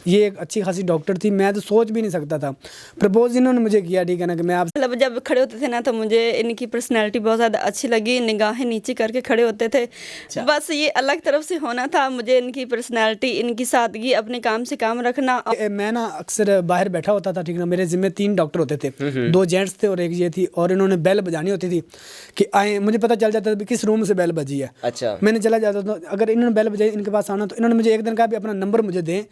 ये एक अच्छी खासी डॉक्टर थी, मैं तो सोच भी नहीं सकता था। प्रपोज इन्होंने मुझे किया, ठीक है ना, कि मैं आप मतलब जब खड़े होते थे ना तो मुझे इनकी पर्सनैलिटी बहुत ज़्यादा अच्छी लगी, निगाहें नीचे करके खड़े होते थे। बस ये अलग तरफ से होना था, मुझे इनकी पर्सनैलिटी, इनकी सादगी, अपने काम से काम रखना। मैं ना अक्सर बाहर बैठा होता था, ठीक ना, मेरे जिम्मे 3 डॉक्टर होते थे, 2 जेंट्स थे और एक ये थी, और इन्होंने बेल बजानी होती थी कि आए, मुझे पता चल जाता था किस रूम से बेल बजी है। अच्छा। मैंने चला जाता था, अगर इन्होंने बेल बजाई इनके पास आना, तो इन्होंने मुझे एक दिन कहा भी अपना नंबर मुझे दें,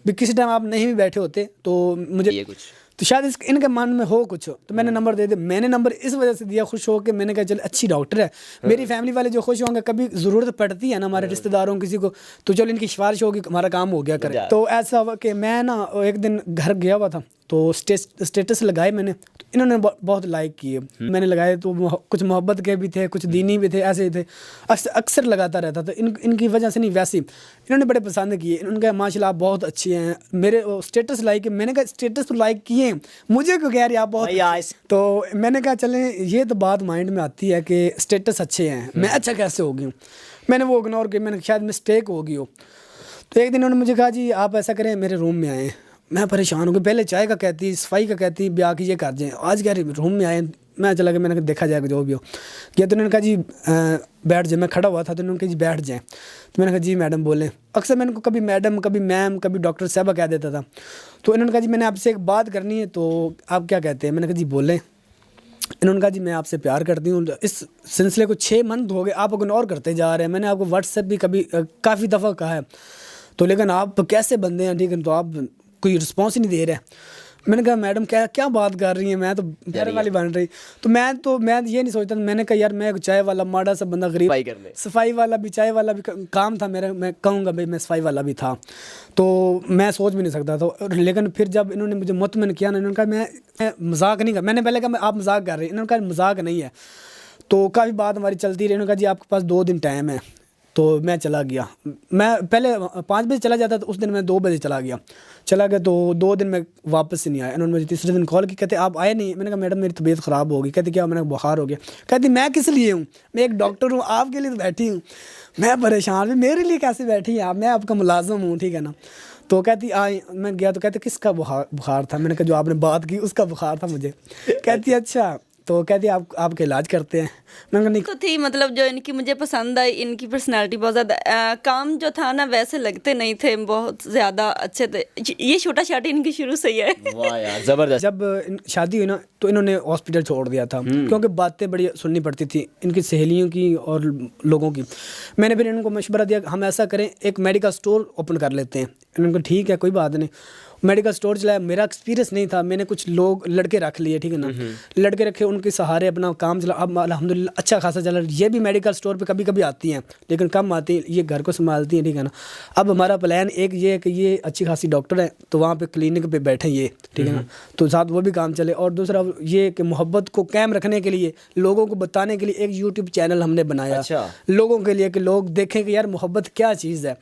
भी किसी टाइम आप नहीं भी बैठे होते तो मुझे ये कुछ तो शायद इनके मन में हो कुछ, तो मैंने नंबर दे दिया। मैंने नंबर इस वजह से दिया खुश हो के, मैंने कहा चल अच्छी डॉक्टर है, मेरी फैमिली वाले जो खुश होंगे, कभी ज़रूरत पड़ती है ना हमारे रिश्तेदारों किसी को, तो चलो इनकी सिफारिश होगी, हमारा काम हो गया करे। तो ऐसा हुआ कि मैं ना एक दिन घर गया हुआ था, तो स्टेटस लगाए मैंने, तो इन्होंने बहुत लाइक किए। मैंने लगाए तो कुछ मोहब्बत के भी थे, कुछ दीनी भी थे, ऐसे ही थे, अक्सर लगाता रहता था। इनकी वजह से नहीं, वैसे इन्होंने बड़े पसंद किए। इन्होंने कहा माशाल्लाह आप बहुत अच्छे हैं, मेरे स्टेटस लाइक, मैंने कहा स्टेटस तो लाइक किए, मुझे क्यों कह रही आप बहुत। तो मैंने कहा चलें, ये तो बात माइंड में आती है कि स्टेटस अच्छे हैं, मैं अच्छा कैसे हो गई हूँ। मैंने वो इग्नोर किया, मैंने शायद मिस्टेक हो गई हो। तो एक दिन उन्होंने मुझे कहा जी आप ऐसा करें, मेरे रूम में आएँ। मैं परेशान हो गया, पहले चाय का कहती, सफाई का कहती, ब्याह की ये कर जाए, आज कह रही रूम में आए। मैं चला गया, मैंने कहा देखा जाएगा जो भी हो। या तो उन्होंने कहा जी बैठ जाए, मैं खड़ा हुआ था, तो उन्होंने कहा जी बैठ जाएँ। तो मैंने कहा जी मैडम बोलें। अक्सर मैंने को कभी मैडम, कभी मैम, कभी डॉक्टर साहबा कह देता था। तो इन्होंने कहा जी मैंने आपसे एक बात करनी है, तो आप क्या कहते हैं। मैंने कहा जी बोलें। इन्होंने कहा जी मैं आपसे प्यार करती हूँ। इस सिलसिले को 6 मंथ हो गए, आप इग्नोर करते जा रहे हैं। मैंने आपको व्हाट्सएप भी कभी काफ़ी दफ़ा कहा है, तो लेकिन आप कैसे बंदे हैं, ठीक है, तो आप कोई रिस्पॉन्स ही नहीं दे रहे। मैंने कहा मैडम क्या बात कर रही हैं, मैं तो घर वाली बन रही। तो मैं ये नहीं सोचता। मैंने कहा यार मैं चाय वाला माड़ा सा बंदा, गरीब, सफाई वाला भी, चाय वाला भी काम था मेरा, मैं कहूँगा भाई मैं सफाई वाला भी था, तो मैं सोच भी नहीं सकता। तो लेकिन फिर जब इन्होंने मुझे मुतमईन किया ना, इन्होंने कहा मैं मजाक नहीं कर, मैंने पहले कहा आप मजाक कर रहे हैं, इन्होंने कहा मजाक नहीं है। तो काफ़ी बात हमारी चलती रही। इन्होंने कहा जी आपके पास 2 दिन टाइम है। तो मैं चला गया, मैं पहले 5 बजे चला जाता था, उस दिन मैं 2 बजे चला गया। तो 2 दिन में वापस नहीं आया। इन्होंने मुझे तीसरे दिन कॉल की, कहते आप आए नहीं। मैंने कहा मैडम मेरी तबीयत ख़राब हो गई। कहते क्या। मैंने बुखार हो गया। कहती मैं किस लिए हूँ, मैं एक डॉक्टर हूँ, आपके लिए तो बैठी हूँ। मैं परेशान भी, मेरे लिए कैसे बैठी हैं आप, मैं आपका मुलाजिम हूँ, ठीक है ना। तो कहती आई, मैं गया तो कहते किसका बुखार था। मैंने कहा जो आपने बात की उसका बुखार था मुझे। कहती अच्छा, तो कहती आपके इलाज करते हैं। मैंने कहा नहीं। तो थी मतलब जो इनकी मुझे पसंद आई, इनकी पर्सनालिटी बहुत ज़्यादा, काम जो था ना वैसे लगते नहीं थे, बहुत ज़्यादा अच्छे थे। ये छोटा शाटी इनकी शुरू से ही है। वाह यार ज़बरदस्त। जब शादी हुई ना, तो इन्होंने हॉस्पिटल छोड़ दिया था, क्योंकि बातें बड़ी सुननी पड़ती थी इनकी सहेलियों की और लोगों की। मैंने फिर इनको मशवरा दिया हम ऐसा करें, एक मेडिकल स्टोर ओपन कर लेते हैं। इन्होंने कहा ठीक है कोई बात नहीं। मेडिकल स्टोर चलाया, मेरा एक्सपीरियंस नहीं था, मैंने कुछ लोग लड़के रख लिए, ठीक है ना, लड़के रखे, उनके सहारे अपना काम चला। अब अल्हम्दुलिल्लाह अच्छा खासा चला। ये भी मेडिकल स्टोर पे कभी कभी आती हैं, लेकिन कम आती हैं, ये घर को संभालती हैं, ठीक है ना। अब हमारा प्लान एक ये है कि ये अच्छी खासी डॉक्टर है, तो वहाँ पे क्लिनिक पे बैठे ये, ठीक है ना, तो साथ वो भी काम चले। और दूसरा ये कि मोहब्बत को कायम रखने के लिए, लोगों को बताने के लिए एक यूट्यूब चैनल हमने बनाया लोगों के लिए, कि लोग देखें कि यार मोहब्बत क्या चीज़ है।